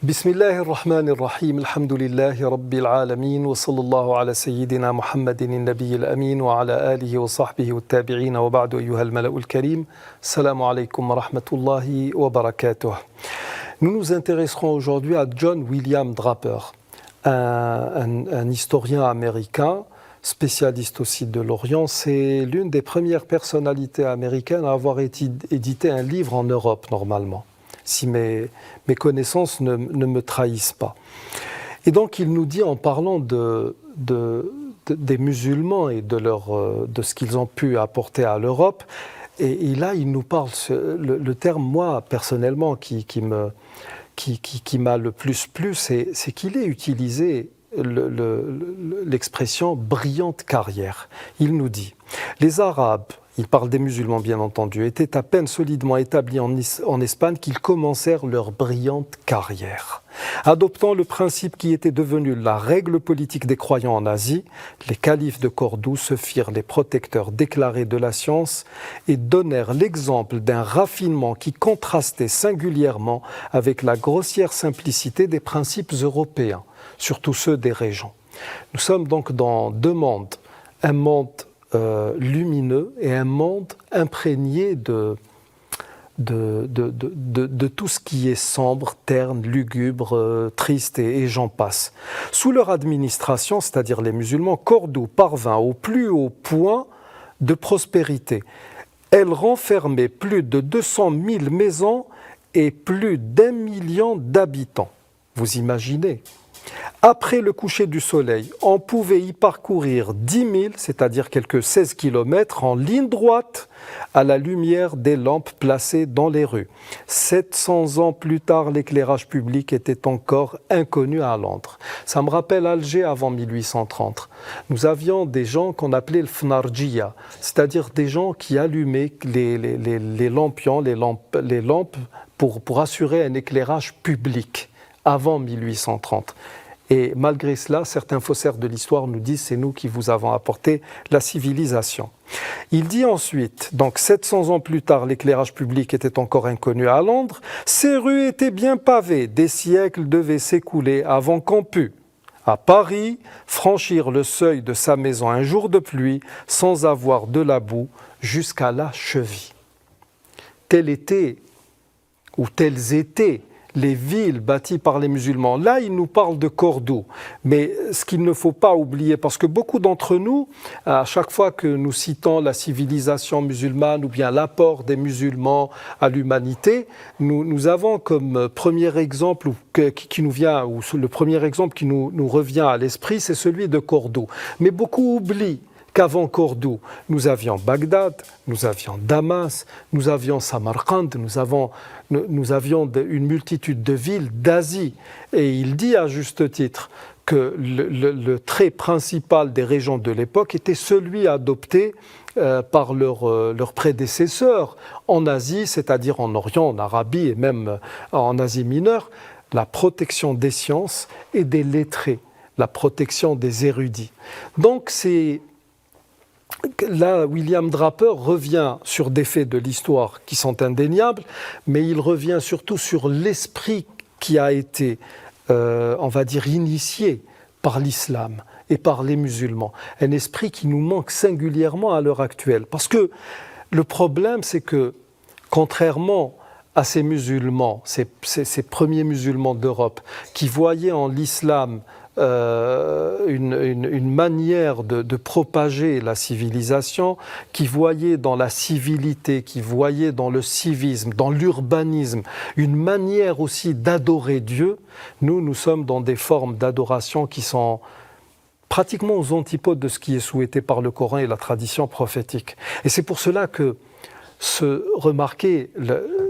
بسم الله الرحمن الرحيم الحمد لله رب العالمين وصلى الله على سيدنا محمد النبي الأمين وعلى آله وصحبه والتابعين وبعد أيها الملأ الكريم السلام عليكم ورحمة الله وبركاته. Nous nous intéresserons aujourd'hui à John William Draper, un historien américain, spécialiste aussi de l'Orient. C'est l'une des premières personnalités américaines à avoir édité un livre en Europe normalement, si mes connaissances ne me trahissent pas. Et donc il nous dit, en parlant des musulmans et de ce qu'ils ont pu apporter à l'Europe, et là il nous parle, le terme, moi personnellement, qui m'a le plus plu, c'est qu'il ait utilisé l'expression « brillante carrière ». Il nous dit « Les Arabes », il parle des musulmans bien entendu, étaient à peine solidement établis en Espagne qu'ils commencèrent leur brillante carrière. Adoptant le principe qui était devenu la règle politique des croyants en Asie, les califes de Cordoue se firent les protecteurs déclarés de la science et donnèrent l'exemple d'un raffinement qui contrastait singulièrement avec la grossière simplicité des principes européens, surtout ceux des régents. Nous sommes donc dans deux mondes, un monde lumineux et un monde imprégné de tout ce qui est sombre, terne, lugubre, triste et j'en passe. Sous leur administration, c'est-à-dire les musulmans, Cordoue parvint au plus haut point de prospérité. Elle renfermait plus de 200 000 maisons et plus d'1 million d'habitants. Vous imaginez ? Après le coucher du soleil, on pouvait y parcourir 10 000, c'est-à-dire quelques 16 kilomètres, en ligne droite, à la lumière des lampes placées dans les rues. 700 ans plus tard, l'éclairage public était encore inconnu à Londres. Ça me rappelle Alger avant 1830. Nous avions des gens qu'on appelait le fnarjia, c'est-à-dire des gens qui allumaient les lampions, les lampes pour assurer un éclairage public avant 1830. Et malgré cela, certains faussaires de l'histoire nous disent « c'est nous qui vous avons apporté la civilisation ». Il dit ensuite, donc 700 ans plus tard, l'éclairage public était encore inconnu à Londres, ces rues étaient bien pavées, des siècles devaient s'écouler avant qu'on pût, à Paris, franchir le seuil de sa maison un jour de pluie sans avoir de la boue jusqu'à la cheville. Telles étaient les villes bâties par les musulmans. Là, il nous parle de Cordoue. Mais ce qu'il ne faut pas oublier, parce que beaucoup d'entre nous, à chaque fois que nous citons la civilisation musulmane ou bien l'apport des musulmans à l'humanité, nous avons comme premier exemple qui nous vient, ou le premier exemple qui nous revient à l'esprit, c'est celui de Cordoue. Mais beaucoup oublient qu'avant Cordoue, nous avions Bagdad, nous avions Damas, nous avions Samarcande, nous avions une multitude de villes d'Asie. Et il dit à juste titre que le trait principal des régions de l'époque était celui adopté par leurs prédécesseurs en Asie, c'est-à-dire en Orient, en Arabie et même en Asie mineure, la protection des sciences et des lettrés, la protection des érudits. Donc là, William Draper revient sur des faits de l'histoire qui sont indéniables, mais il revient surtout sur l'esprit qui a été, on va dire, initié par l'islam et par les musulmans. Un esprit qui nous manque singulièrement à l'heure actuelle. Parce que le problème, c'est que, contrairement à ces musulmans, ces premiers musulmans d'Europe, qui voyaient en l'islam une manière de propager la civilisation, qui voyait dans la civilité, qui voyait dans le civisme, dans l'urbanisme, une manière aussi d'adorer Dieu. Nous sommes dans des formes d'adoration qui sont pratiquement aux antipodes de ce qui est souhaité par le Coran et la tradition prophétique. Et c'est pour cela que remarquez,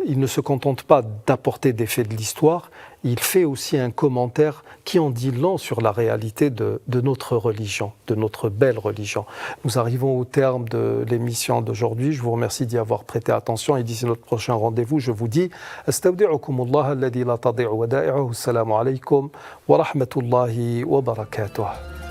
il ne se contente pas d'apporter des faits de l'histoire, il fait aussi un commentaire qui en dit long sur la réalité de notre religion, de notre belle religion. Nous arrivons au terme de l'émission d'aujourd'hui. Je vous remercie d'y avoir prêté attention et d'ici notre prochain rendez-vous, je vous dis Astawdi'ukumullah alladhi la tadi'u wada'i'uhu. Assalamu alaykum wa rahmatullahi wa barakatuh.